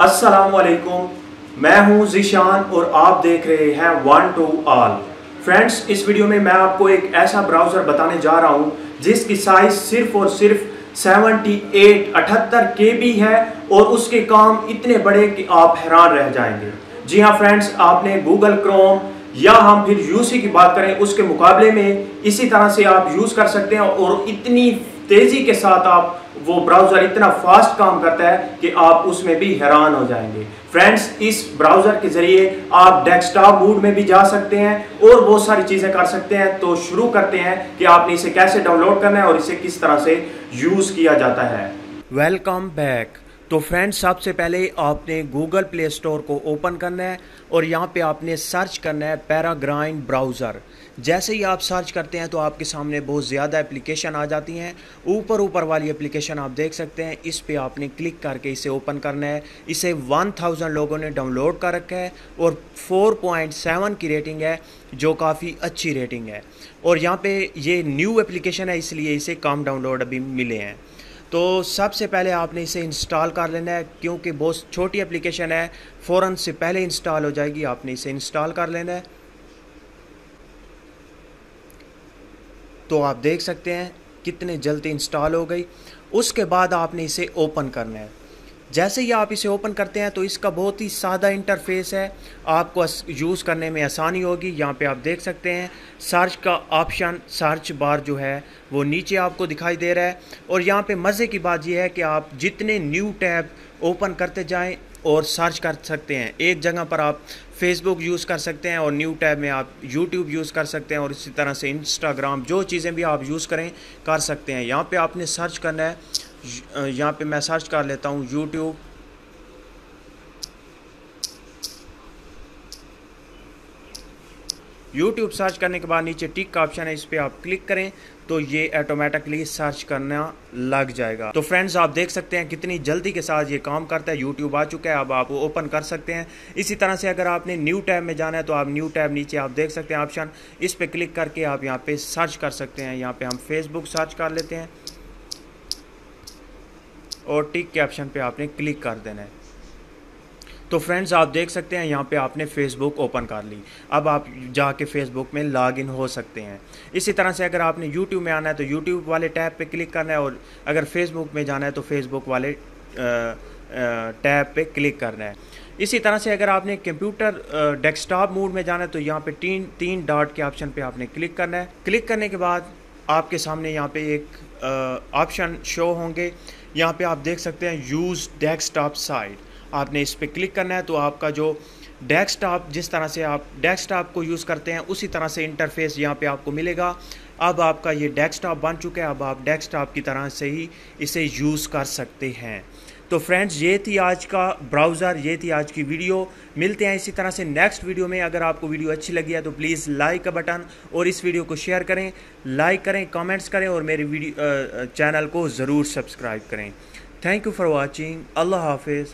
अस्सलामुअलैकुम, मैं हूं ज़ीशान और आप देख रहे हैं वन टू ऑल। फ्रेंड्स, इस वीडियो में मैं आपको एक ऐसा ब्राउज़र बताने जा रहा हूं जिसकी साइज़ सिर्फ और सिर्फ 78 KB है और उसके काम इतने बड़े कि आप हैरान रह जाएंगे। जी हाँ फ्रेंड्स, आपने गूगल क्रोम या हम फिर यूसी की बात करें उसके मुकाबले में इसी तरह से आप यूज़ कर सकते हैं और इतनी तेज़ी के साथ आप वो ब्राउज़र इतना फास्ट काम करता है कि आप उसमें भी हैरान हो जाएंगे। फ्रेंड्स, इस ब्राउज़र के ज़रिए आप डेस्कटॉप मोड में भी जा सकते हैं और बहुत सारी चीज़ें कर सकते हैं। तो शुरू करते हैं कि आपने इसे कैसे डाउनलोड करना है और इसे किस तरह से यूज़ किया जाता है। Welcome back. तो फ्रेंड्स, सबसे पहले आपने गूगल प्ले स्टोर को ओपन करना है और यहाँ पे आपने सर्च करना है पैराग्राइंड ब्राउज़र। जैसे ही आप सर्च करते हैं तो आपके सामने बहुत ज़्यादा एप्लीकेशन आ जाती हैं। ऊपर वाली एप्लीकेशन आप देख सकते हैं, इस पे आपने क्लिक करके इसे ओपन करना है। इसे 1000 लोगों ने डाउनलोड कर रखा है और 4.7 की रेटिंग है, जो काफ़ी अच्छी रेटिंग है। और यहाँ पे ये न्यू एप्लीकेशन है, इसलिए इसे कम डाउनलोड अभी मिले हैं। तो सबसे पहले आपने इसे इंस्टॉल कर लेना है, क्योंकि बहुत छोटी एप्लीकेशन है, फ़ौरन से पहले इंस्टॉल हो जाएगी। आपने इसे इंस्टॉल कर लेना है। तो आप देख सकते हैं कितने जल्दी इंस्टॉल हो गई। उसके बाद आपने इसे ओपन करना है। जैसे ही आप इसे ओपन करते हैं तो इसका बहुत ही सादा इंटरफेस है, आपको यूज़ करने में आसानी होगी। यहाँ पे आप देख सकते हैं सर्च का ऑप्शन, सर्च बार जो है वो नीचे आपको दिखाई दे रहा है। और यहाँ पे मज़े की बात यह है कि आप जितने न्यू टैब ओपन करते जाएं और सर्च कर सकते हैं। एक जगह पर आप फेसबुक यूज़ कर सकते हैं और न्यू टैब में आप यूट्यूब यूज़ कर सकते हैं और इसी तरह से इंस्टाग्राम, जो चीज़ें भी आप यूज़ करें कर सकते हैं। यहाँ पे आपने सर्च करना है, यहाँ पे मैं सर्च कर लेता हूँ यूट्यूब। यूट्यूब सर्च करने के बाद नीचे टिक का ऑप्शन है, इस पर आप क्लिक करें तो ये ऑटोमेटिकली सर्च करना लग जाएगा। तो फ्रेंड्स, आप देख सकते हैं कितनी जल्दी के साथ ये काम करता है। यूट्यूब आ चुका है, अब आप ओपन कर सकते हैं। इसी तरह से अगर आपने न्यू टैब में जाना है तो आप न्यू टैब नीचे आप देख सकते हैं ऑप्शन, इस पर क्लिक करके आप यहाँ पे सर्च कर सकते हैं। यहाँ पे हम फेसबुक सर्च कर लेते हैं और टिक के ऑप्शन पे आपने क्लिक कर देना है। तो फ्रेंड्स, आप देख सकते हैं यहाँ पे आपने फेसबुक ओपन कर ली। अब आप जाके फेसबुक में लॉगिन हो सकते हैं। इसी तरह से अगर आपने यूट्यूब में आना है तो यूट्यूब वाले टैब पे क्लिक करना है और अगर फेसबुक में जाना है तो फेसबुक वाले टैब पे क्लिक करना है। इसी तरह से अगर आपने कंप्यूटर डेस्कटॉप मोड में जाना है तो यहाँ पे तीन डॉट के ऑप्शन पे आपने क्लिक करना है। क्लिक करने के बाद आपके सामने यहाँ पे एक ऑप्शन शो होंगे। यहाँ पे आप देख सकते हैं यूज़ डेस्कटॉप साइट, आपने इस पर क्लिक करना है। तो आपका जो डेस्कटॉप, जिस तरह से आप डेस्कटॉप को यूज़ करते हैं उसी तरह से इंटरफेस यहाँ पे आपको मिलेगा। अब आपका ये डेस्कटॉप बन चुका है, अब आप डेस्कटॉप की तरह से ही इसे यूज़ कर सकते हैं। तो फ्रेंड्स, ये थी आज का ब्राउज़र, ये थी आज की वीडियो। मिलते हैं इसी तरह से नेक्स्ट वीडियो में। अगर आपको वीडियो अच्छी लगी है तो प्लीज़ लाइक का बटन और इस वीडियो को शेयर करें, लाइक करें, कमेंट्स करें और मेरे वीडियो चैनल को ज़रूर सब्सक्राइब करें। Thank you for watching. अल्लाह हाफिज़।